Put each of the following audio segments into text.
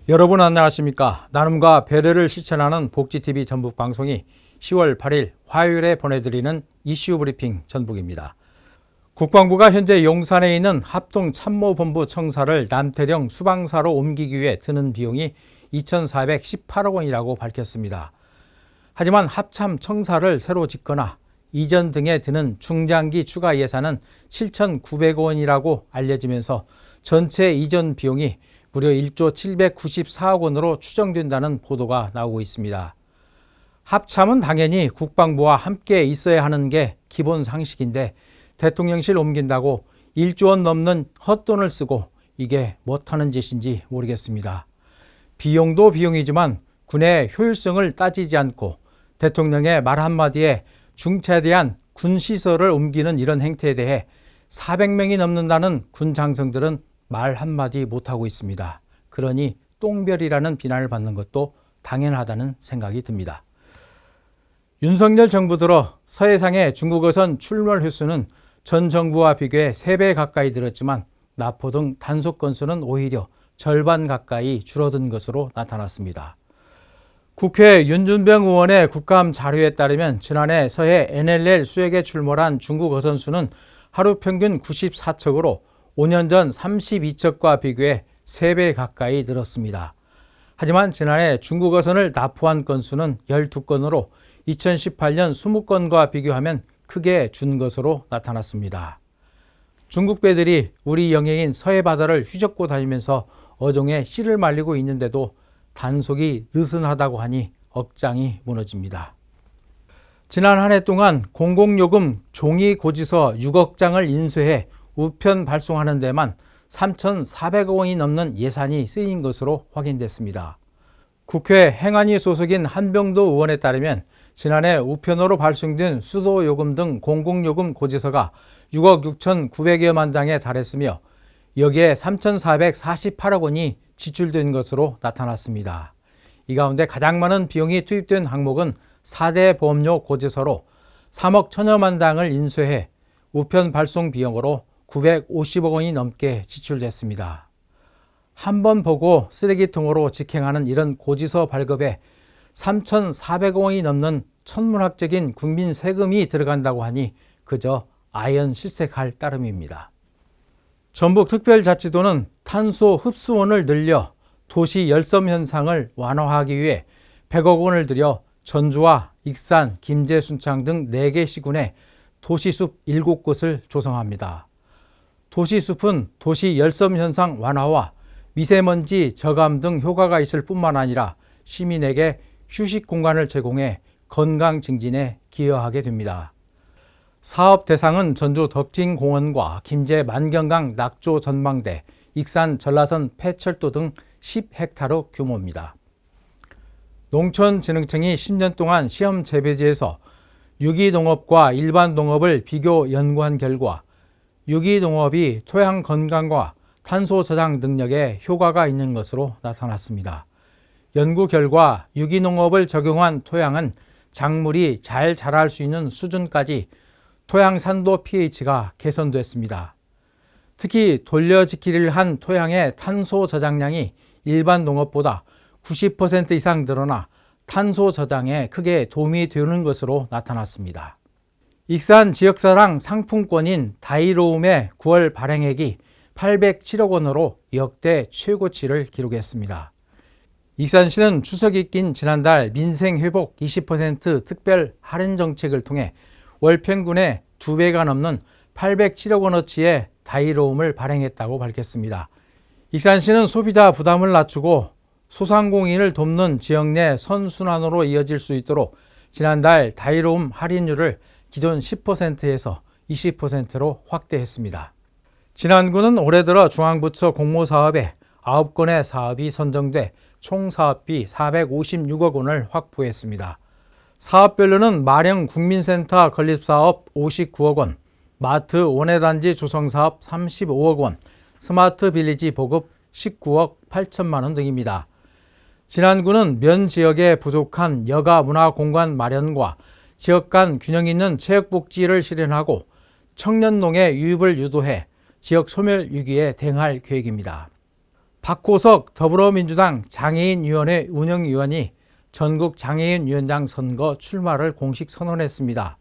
여러분 안녕하십니까? 나눔과 배려를 실천하는 복지TV 전북 방송이 10월 8일 화요일에 보내드리는 이슈 브리핑 전북입니다. 국방부가 현재 용산에 있는 합동참모본부 청사를 남태령 수방사로 옮기기 위해 드는 비용이 2,418억 원이라고 밝혔습니다. 하지만 합참 청사를 새로 짓거나 이전 등에 드는 중장기 추가 예산은 7,900억 원이라고 알려지면서 전체 이전 비용이 무려 1조 794억 원으로 추정된다는 보도가 나오고 있습니다. 합참은 당연히 국방부와 함께 있어야 하는 게 기본 상식인데 대통령실 옮긴다고 1조 원 넘는 헛돈을 쓰고 이게 못하는 짓인지 모르겠습니다. 비용도 비용이지만 군의 효율성을 따지지 않고 대통령의 말 한마디에 중차대한 군시설을 옮기는 이런 행태에 대해 400명이 넘는다는 군 장성들은 말 한마디 못하고 있습니다. 그러니 똥별이라는 비난을 받는 것도 당연하다는 생각이 듭니다. 윤석열 정부 들어 서해상의 중국어선 출몰 횟수는 전 정부와 비교해 3배 가까이 늘었지만 나포 등 단속 건수는 오히려 절반 가까이 줄어든 것으로 나타났습니다. 국회 윤준병 의원의 국감 자료에 따르면 지난해 서해 NLL 수역에 출몰한 중국 어선수는 하루 평균 94척으로 5년 전 32척과 비교해 3배 가까이 늘었습니다. 하지만 지난해 중국 어선을 납포한 건수는 12건으로 2018년 20건과 비교하면 크게 준 것으로 나타났습니다. 중국 배들이 우리 영해인 서해 바다를 휘젓고 다니면서 어종에 씨를 말리고 있는데도 단속이 느슨하다고 하니 억장이 무너집니다. 지난 한 해 동안 공공요금 종이 고지서 6억 장을 인쇄해 우편 발송하는 데만 3,400억 원이 넘는 예산이 쓰인 것으로 확인됐습니다. 국회 행안위 소속인 한병도 의원에 따르면 지난해 우편으로 발송된 수도요금 등 공공요금 고지서가 6억 6,900여만 장에 달했으며 여기에 3,448억 원이 지출된 것으로 나타났습니다. 이 가운데 가장 많은 비용이 투입된 항목은 4대 보험료 고지서로 3억 1,000여만 장을 인쇄해 우편 발송 비용으로 950억 원이 넘게 지출됐습니다. 한 번 보고 쓰레기통으로 직행하는 이런 고지서 발급에 3,400억 원이 넘는 천문학적인 국민 세금이 들어간다고 하니 그저 아연실색할 따름입니다. 전북특별자치도는 탄소 흡수원을 늘려 도시 열섬 현상을 완화하기 위해 100억 원을 들여 전주와 익산, 김제, 순창 등 4개 시군에 도시숲 7곳을 조성합니다. 도시숲은 도시 열섬 현상 완화와 미세먼지 저감 등 효과가 있을 뿐만 아니라 시민에게 휴식 공간을 제공해 건강 증진에 기여하게 됩니다. 사업 대상은 전주 덕진공원과 김제 만경강 낙조 전망대, 익산 전라선 폐철도 등 10헥타르 규모입니다. 농촌진흥청이 10년 동안 시험 재배지에서 유기농업과 일반 농업을 비교 연구한 결과 유기농업이 토양 건강과 탄소 저장 능력에 효과가 있는 것으로 나타났습니다. 연구 결과 유기농업을 적용한 토양은 작물이 잘 자랄 수 있는 수준까지 토양 산도 pH가 개선됐습니다. 특히 돌려짓기를 한 토양의 탄소 저장량이 일반 농업보다 90% 이상 늘어나 탄소 저장에 크게 도움이 되는 것으로 나타났습니다. 익산 지역사랑 상품권인 다이로움의 9월 발행액이 807억 원으로 역대 최고치를 기록했습니다. 익산시는 추석이 낀 지난달 민생회복 20% 특별 할인 정책을 통해 월 평균의 2배가 넘는 807억 원어치의 다이로움을 발행했다고 밝혔습니다. 익산시는 소비자 부담을 낮추고 소상공인을 돕는 지역 내 선순환으로 이어질 수 있도록 지난달 다이로움 할인율을 기존 10%에서 20%로 확대했습니다. 진안군은 올해 들어 중앙부처 공모사업에 9건의 사업이 선정돼 총 사업비 456억 원을 확보했습니다. 사업별로는 마령 국민센터 건립사업 59억 원, 마트 원예단지 조성사업 35억 원, 스마트 빌리지 보급 19억 8천만 원 등입니다. 진안군은 면 지역에 부족한 여가 문화 공간 마련과 지역 간 균형 있는 체육복지를 실현하고 청년 농의 유입을 유도해 지역 소멸 위기에 대응할 계획입니다. 박호석 더불어민주당 장애인위원회 운영위원이 전국장애인위원장 선거 출마를 공식 선언했습니다.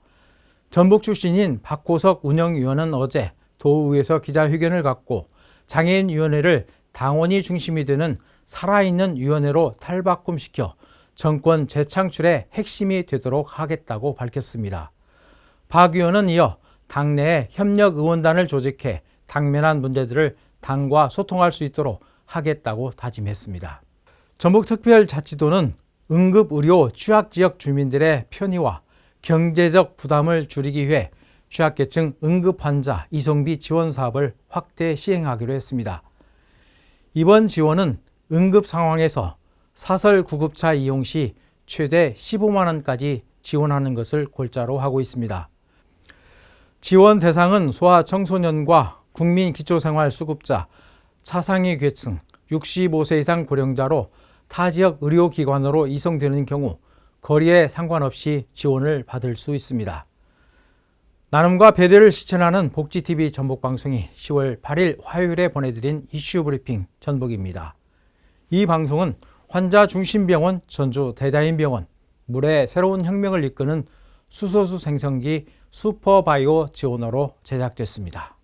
전북 출신인 박호석 운영위원은 어제 도의회에서 기자회견을 갖고 장애인위원회를 당원이 중심이 되는 살아있는 위원회로 탈바꿈시켜 정권 재창출의 핵심이 되도록 하겠다고 밝혔습니다. 박 의원은 이어 당내에 협력의원단을 조직해 당면한 문제들을 당과 소통할 수 있도록 하겠다고 다짐했습니다. 전북특별자치도는 응급의료 취약지역 주민들의 편의와 경제적 부담을 줄이기 위해 취약계층 응급환자 이송비 지원 사업을 확대 시행하기로 했습니다. 이번 지원은 응급 상황에서 사설 구급차 이용 시 최대 15만 원까지 지원하는 것을 골자로 하고 있습니다. 지원 대상은 소아청소년과 국민기초생활수급자, 차상위 계층, 65세 이상 고령자로 타 지역 의료기관으로 이송되는 경우 거리에 상관없이 지원을 받을 수 있습니다. 나눔과 배려를 실천하는 복지TV 전북방송이 10월 8일 화요일에 보내드린 이슈 브리핑 전북입니다. 이 방송은 환자중심병원 전주대자인병원, 물의 새로운 혁명을 이끄는 수소수 생성기 슈퍼바이오 지원으로 제작됐습니다.